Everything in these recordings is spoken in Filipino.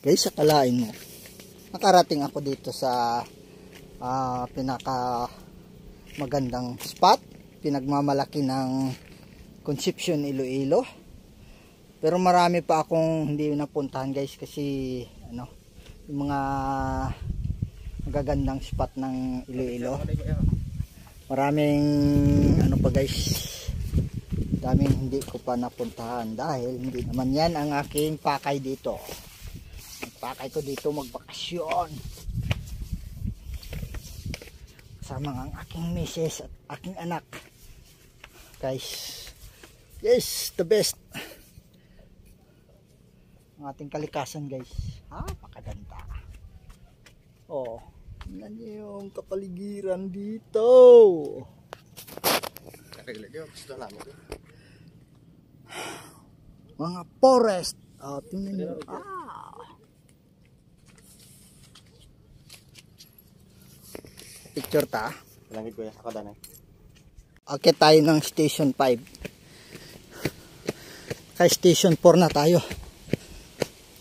Guys, akalain mo, nakarating ako dito sa pinaka magandang spot, pinagmamalaki ng Concepcion, Iloilo. Pero marami pa akong hindi napuntahan guys, kasi yung mga magagandang spot ng Iloilo. Maraming pa guys, daming hindi ko pa napuntahan dahil hindi naman yan ang aking pakay dito. Pakay ko dito magbakasyon kasama ang aking misis at aking anak guys. Yes, the best ang ating kalikasan guys. Pakaganda. Tingnan niyo yung kapaligiran dito. Mga forest. Tingnan niyo. Picture ta. Langit ko ya, ako danay. Akit tayo ng station 5. Kay station 4 na tayo.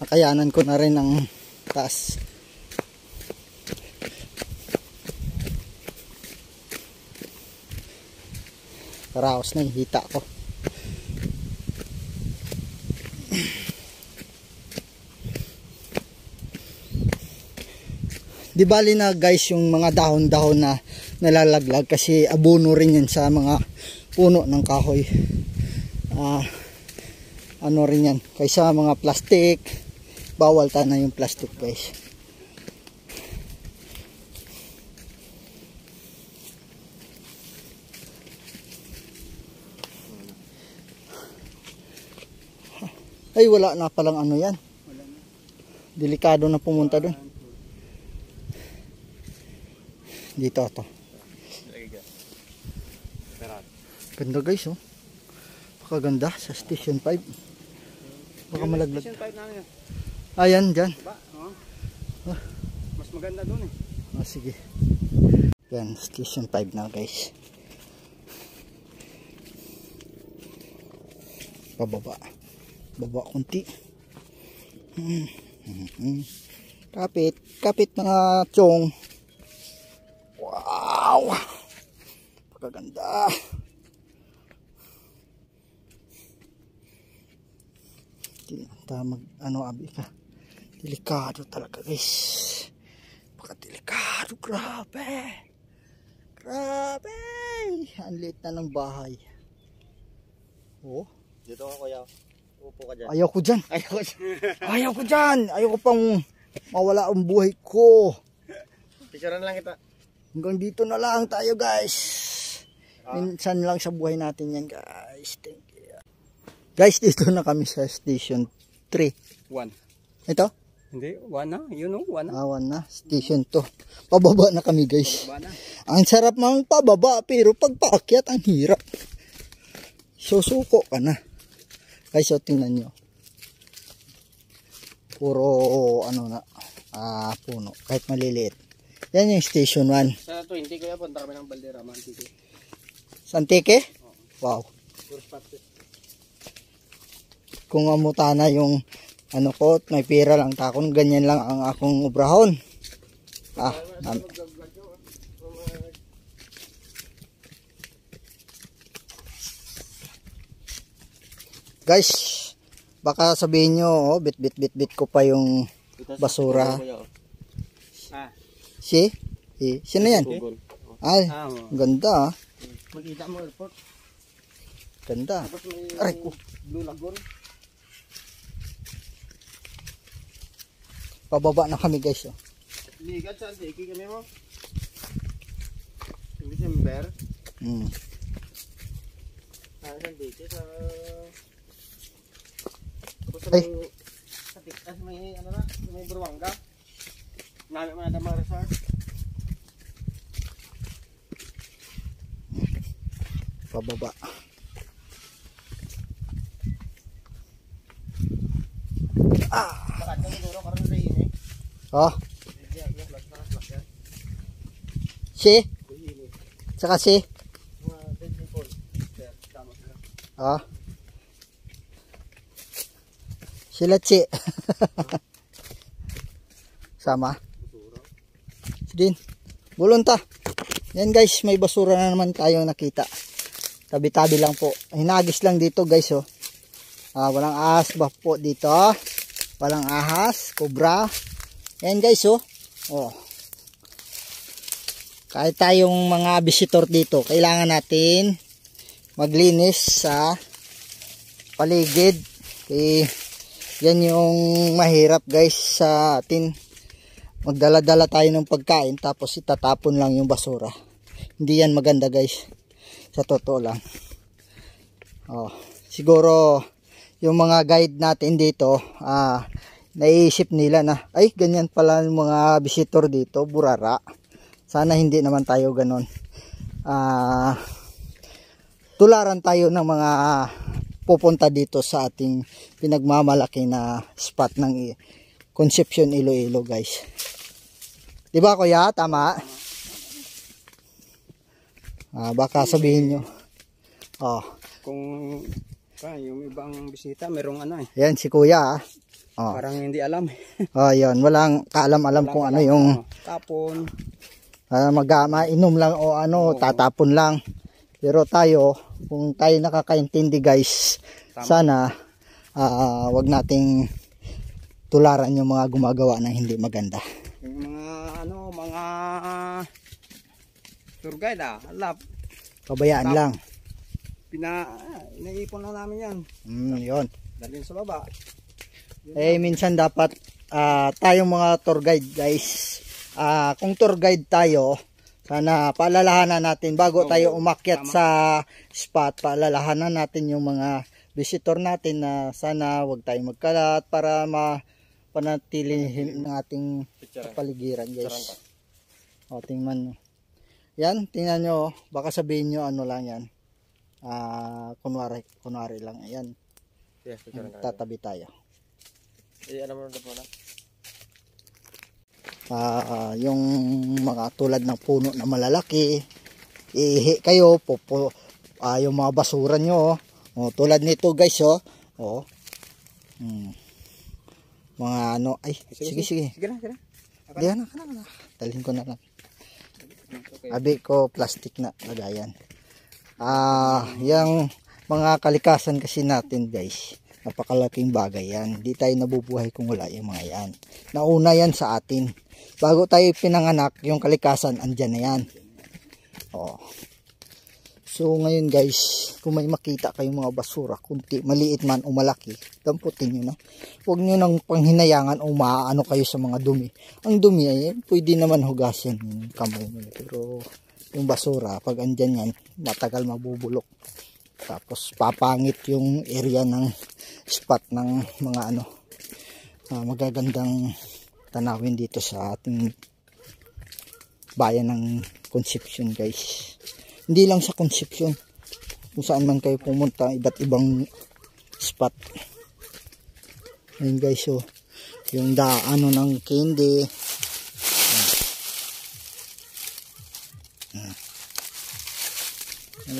Nakayanan ko na rin ang taas. Karaos na yung hita ko. Di bali na guys yung mga dahon-dahon na nalalaglag kasi abono rin yan sa mga puno ng kahoy. Ano rin yan, kaysa mga plastic, bawal na yung plastic guys. Ay wala na palang ano yan, delikado na pumunta dun. Dito ito. Ganda guys Pakaganda sa station 5. Baka malaglag. Station 5 namin. Ayan dyan. Mas maganda doon sige. Yan, station 5 na guys. Pababa. Baba konti. Kapit na chong. Wow! Pakaganda. Abi ka. Delikado talaga guys. Delikado, grabe. Grabe. Ang liit na ng bahay. Dito ako kuya. Upo ka dyan. Ayaw ko dyan. Ayaw ko pang mawala ang buhay ko. Picture na lang kita. Hanggang dito na lang tayo guys. Minsan lang sa buhay natin yan guys. Thank you. Guys, dito na kami sa station 3. 1. Ito? Hindi, 1 na. You know, 1 na. 1 na. Station 2. Pababa na kami guys. Na. Ang sarap mang pababa pero pag paakyat ang hirap. Susuko ka na. Guys, tingnan nyo. Puro puno. Kahit maliliit. Yan yung station 1. Sa 20 kuya, punta kami ng Balderrama, Antique. Sa Antique? Wow. Kung amuta na yung ko, may pira lang takon, ganyan lang ang akong ubrahon. Guys, baka sabihin nyo, bit ko pa yung basura. Sino yan? Ay, ganda. Makita mo airport. Ganda. Aray ko. Blue Lagoon. Pababa na kami guys. Ligat sa Antique kami mo. Sa December. Sa Antique sa sa Pictas may may Buruanga. Nami man ada mga resort. Pababa. Saka sila Sama. Din. Bulon ta. Yan guys, may basura na naman tayong nakita. Tabi-tabi lang po. Hinagis lang dito guys oh. Walang ahas ba po dito? Walang ahas, kobra. Yan guys oh. Oh. Kahit tayong mga visitor dito, kailangan natin maglinis sa paligid. Yan yung mahirap guys sa atin. Magdala-dala tayo ng pagkain tapos itatapon lang yung basura. Hindi yan maganda guys. Sa totoo lang. Siguro yung mga guide natin dito, naiisip nila na, ay ganyan pala yung mga visitor dito, burara. Sana hindi naman tayo ganon. Tularan tayo ng mga pupunta dito sa ating pinagmamalaki na spot ng Concepcion, Iloilo guys. Diba kuya? Tama? Baka sabihin nyo. Kung yung ibang bisita, merong ano eh. Yan si kuya. Parang hindi alam. Yan. Walang kaalam-alam kung ano yung tapon. Mainom lang o ano, tatapon lang. Pero tayo, kung tayo nakakaintindi guys, sana wag nating tularan yung mga gumagawa ng hindi maganda. Yung mga tour guide pabayaan lang. Inaipon lang namin yan. Yun. Dalhin sa baba. Minsan dapat tayong mga tour guide guys, kung tour guide tayo, sana paalalahanan natin bago tayo umakyat sa spot, paalalahanan natin yung mga visitor natin na sana wag tayong magkalat para panatilihin ng ating kapaligiran guys. Tingnan. Yan, tingnan nyo, baka sabihin nyo ano lang yan. Kunwari lang. Ayan. Tatabi tayo. Yung mga tulad ng puno na malalaki, ihi kayo, yung mga basura nyo. Tulad nito guys mga ano, ay sige. Sige na. Diyan na. Dalhin ko na lang. Abi ko plastic na lagayan. Yung mga kalikasan kasi natin guys, napakalaking bagay yan. Hindi tayo nabubuhay kung wala yung mga yan. Nauna yan sa atin. Bago tayo pinanganak, yung kalikasan andyan na yan. So ngayon guys, kung may makita kayong mga basura, kunti, maliit man o malaki, damputin nyo na. Huwag nyo nang panghinayangan o maaano kayo sa mga dumi. Ang dumi ay pwede naman hugasan yung kamay nyo. Pero yung basura, pag andyan yan, matagal mabubulok. Tapos papangit yung area ng spot ng mga magagandang tanawin dito sa ating bayan ng Concepcion guys. Hindi lang sa Concepcion, kung saan man kayo pumunta, iba't ibang spot. Ayun guys, yung daano ng candy.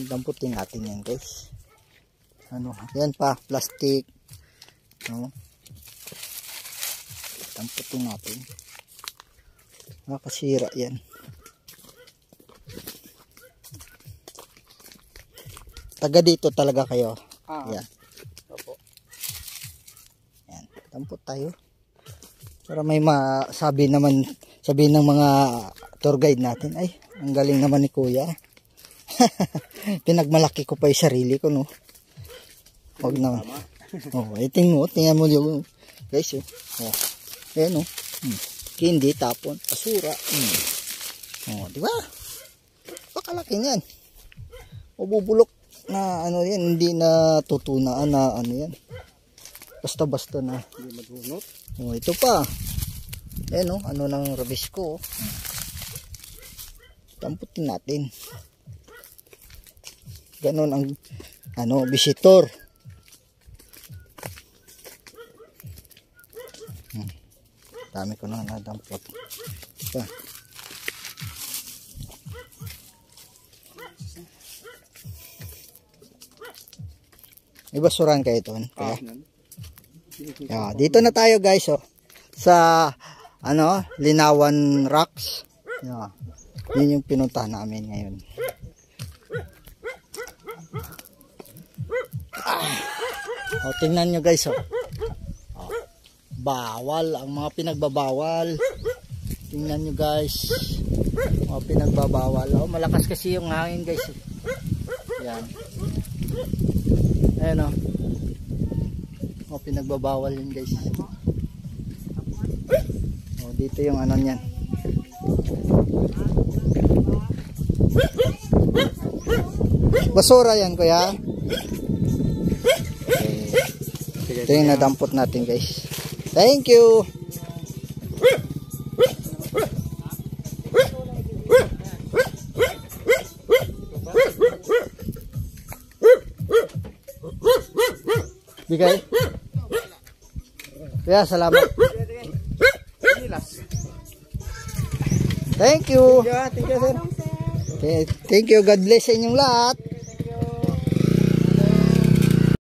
Damputin natin yan guys. Yan pa, plastic. Damputin natin. Nakasira yan. Taga dito talaga kayo. Yan. Opo. Yan. Dampot tayo. Para may sabihin ng mga tour guide natin, ay, ang galing naman ni kuya. Pinagmalaki ko pa yung sarili ko, no? Huwag naman. Tingnan mo yung guys, ayan, candy, tapon, basura. Diba? Pakalaki yan. Mabubulok na yan, hindi na tutunaan na yan. Basta-basta na. Hindi madunot. Ito pa. Ayan, ng rubis ko. Damputin natin. Ganon ang visitor. Dami ko na nadampot. May basurahan kayo doon. Dito na tayo guys sa Linawan Rocks. Yun yung pinuntahan namin ngayon. Tingnan nyo guys. Bawal ang mga pinagbabawal. Tingnan nyo guys, mga pinagbabawal. Malakas kasi yung hangin guys. Yan. Ayan mga pinagbabawal yun guys. Dito yung ano niyan. Basura yan kuya. Ito yung nadampot natin guys. Thank you. Bigay. Kuya, salamat. Thank you. Thank you, sir. Thank you. God bless sa inyong lahat.